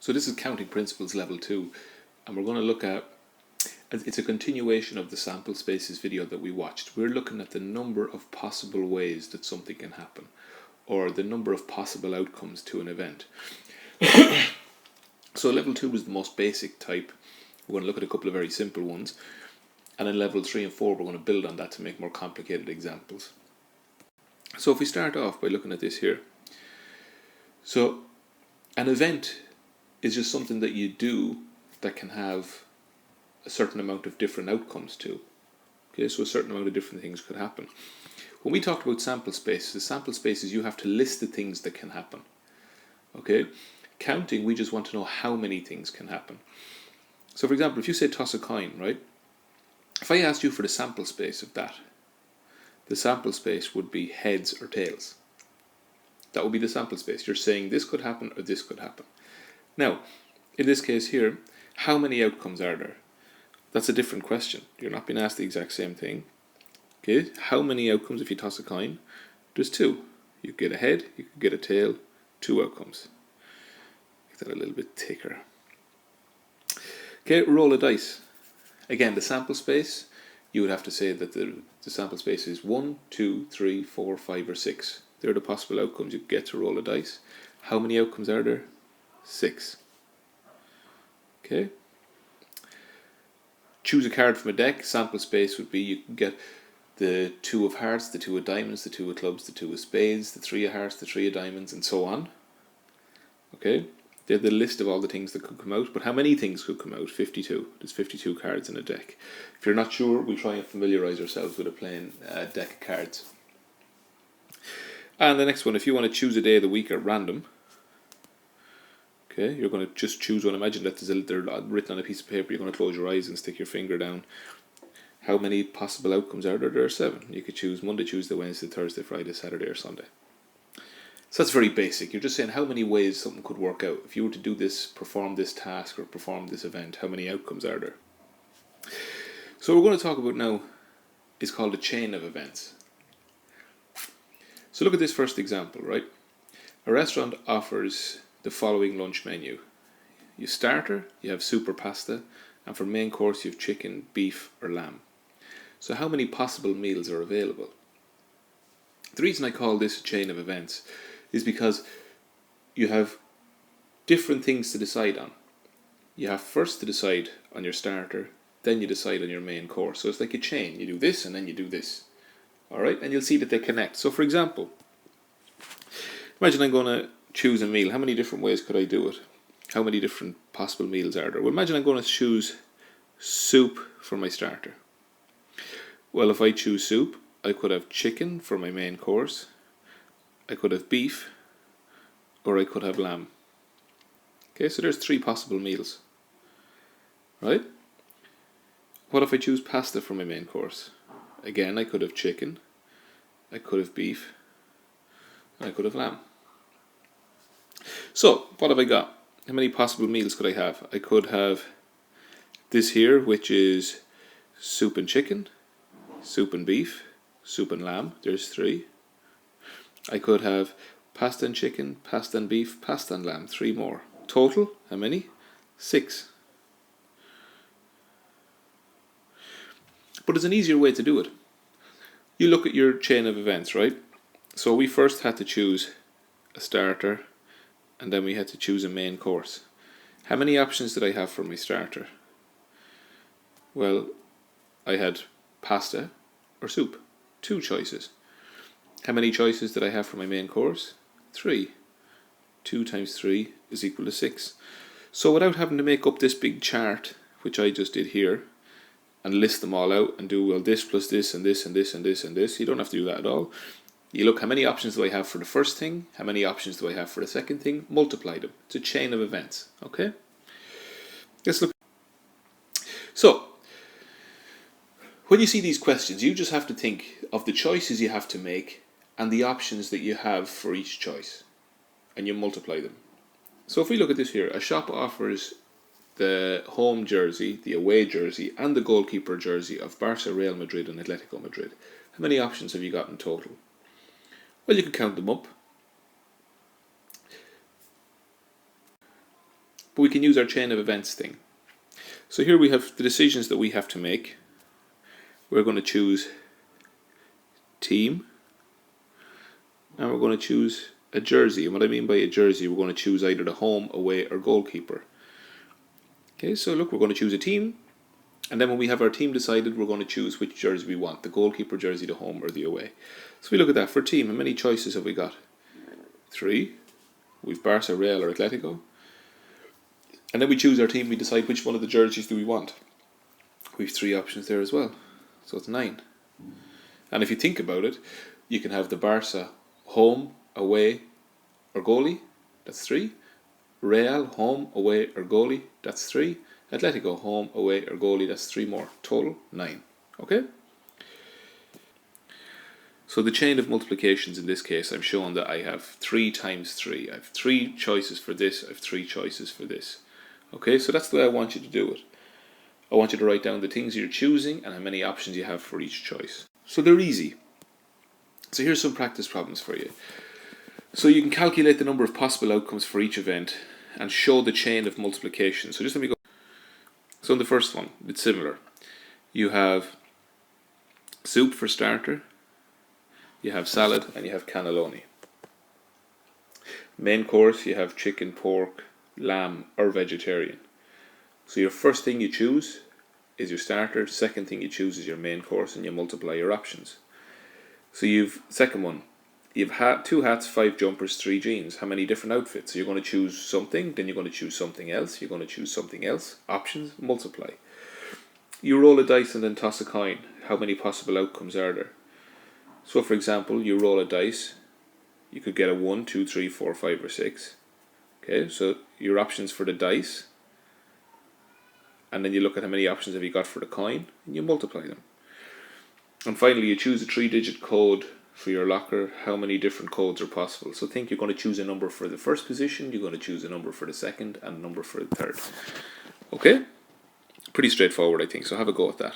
So this is counting principles level 2, and we're going to look at, it's a continuation of the sample spaces video that we watched. We're looking at the number of possible ways that something can happen, or the number of possible outcomes to an event. So level 2 is the most basic type. We're going to look at a couple of very simple ones, and in level 3 and 4 we're going to build on that to make more complicated examples. So if we start off by looking at this here, so an event is just something that you do that can have a certain amount of different outcomes to. Okay, so a certain amount of different things could happen. When we talked about sample space, the sample space is you have to list the things that can happen. Okay, counting, we just want to know how many things can happen. So for example, if you say toss a coin, right? If I asked you for the sample space of that, the sample space would be heads or tails. That would be the sample space. You're saying this could happen or this could happen. Now, in this case here, how many outcomes are there? That's a different question. You're not being asked the exact same thing. Okay, how many outcomes if you toss a coin? There's 2. You could get a head, you could get a tail, 2 outcomes. Make that a little bit thicker. Okay, roll a dice. Again, the sample space, you would have to say that the sample space is 1, 2, 3, 4, 5 or 6. They're the possible outcomes you get to roll a dice. How many outcomes are there? 6. Okay. Choose a card from a deck. Sample space would be you can get the 2 of hearts, the 2 of diamonds, the 2 of clubs, the 2 of spades, the 3 of hearts, the 3 of diamonds, and so on. Okay. They're the list of all the things that could come out, but how many things could come out? 52. There's 52 cards in a deck. If you're not sure, we'll try and familiarise ourselves with a plain deck of cards. And the next one, if you want to choose a day of the week at random, okay, you're going to just choose one. Imagine that they're written on a piece of paper. You're going to close your eyes and stick your finger down. How many possible outcomes are there? There are 7. You could choose Monday, Tuesday, Wednesday, Thursday, Friday, Saturday, or Sunday. So that's very basic. You're just saying how many ways something could work out. If you were to do this, perform this task, or perform this event, how many outcomes are there? So what we're going to talk about now is called a chain of events. So look at this first example, right? A restaurant offers the following lunch menu. You starter, you have soup or pasta, and for main course you have chicken, beef, or lamb. So how many possible meals are available? The reason I call this a chain of events is because you have different things to decide on. You have first to decide on your starter, then you decide on your main course. So it's like a chain. You do this and then you do this. Alright, and you'll see that they connect. So for example, imagine I'm going to choose a meal. How many different ways could I do it? How many different possible meals are there? Well, imagine I'm going to choose soup for my starter. Well, if I choose soup, I could have chicken for my main course, I could have beef, or I could have lamb. Okay, so there's 3 possible meals. Right? What if I choose pasta for my main course? Again, I could have chicken, I could have beef, and I could have lamb. So, what have I got? How many possible meals could I have? I could have this here, which is soup and chicken, soup and beef, soup and lamb. There's 3. I could have pasta and chicken, pasta and beef, pasta and lamb. 3 more. Total, how many? 6. But there's an easier way to do it. You look at your chain of events, right? So we first had to choose a starter, and then we had to choose a main course. How many options did I have for my starter? Well, I had pasta or soup. 2 choices. How many choices did I have for my main course? 3. 2 times 3 is equal to 6. So without having to make up this big chart, which I just did here, and list them all out and do, well, this plus this and this and this and this and this, you don't have to do that at all. You look, how many options do I have for the first thing? How many options do I have for the second thing? Multiply them. It's a chain of events. Okay? Let's look. So, when you see these questions, you just have to think of the choices you have to make and the options that you have for each choice, and you multiply them. So if we look at this here, a shop offers the home jersey, the away jersey, and the goalkeeper jersey of Barca, Real Madrid and Atletico Madrid. How many options have you got in total? Well, you can count them up. but we can use our chain of events thing. So here we have the decisions that we have to make. We're going to choose team, and we're going to choose a jersey. And what I mean by a jersey, we're going to choose either the home, away, or goalkeeper. Okay, so look, we're going to choose a team, and then when we have our team decided, we're going to choose which jersey we want, the goalkeeper jersey, the home, or the away. So we look at that for team. How many choices have we got? 3. We've Barca, Real, or Atletico. And then we choose our team, we decide which one of the jerseys do we want. We've 3 options there as well, so it's 9. And if you think about it, you can have the Barca home, away, or goalie, that's 3. Real home, away, or goalie, that's 3. Atletico home, away, or goalie, that's 3 more. Total 9. Okay? So the chain of multiplications in this case, I'm showing that I have 3 times 3. I have 3 choices for this, I have 3 choices for this. Okay, so that's the way I want you to do it. I want you to write down the things you're choosing and how many options you have for each choice. So they're easy. So here's some practice problems for you. So you can calculate the number of possible outcomes for each event and show the chain of multiplication. So just let me go. So in the first one, it's similar. You have soup for starter, you have salad, and you have cannelloni. Main course, you have chicken, pork, lamb, or vegetarian. So your first thing you choose is your starter, second thing you choose is your main course, and you multiply your options. So second one, you've 2 hats, 5 jumpers, 3 jeans. How many different outfits? So you're going to choose something, then you're going to choose something else, you're going to choose something else. Options, multiply. You roll a dice and then toss a coin. How many possible outcomes are there? So for example, you roll a dice, you could get a 1, 2, 3, 4, 5, or 6. Okay, so your options for the dice, and then you look at how many options have you got for the coin, and you multiply them. And finally, you choose a 3-digit code for your locker. How many different codes are possible? So think you're going to choose a number for the first position, you're going to choose a number for the second, and a number for the third. Okay? Pretty straightforward, I think, so have a go at that.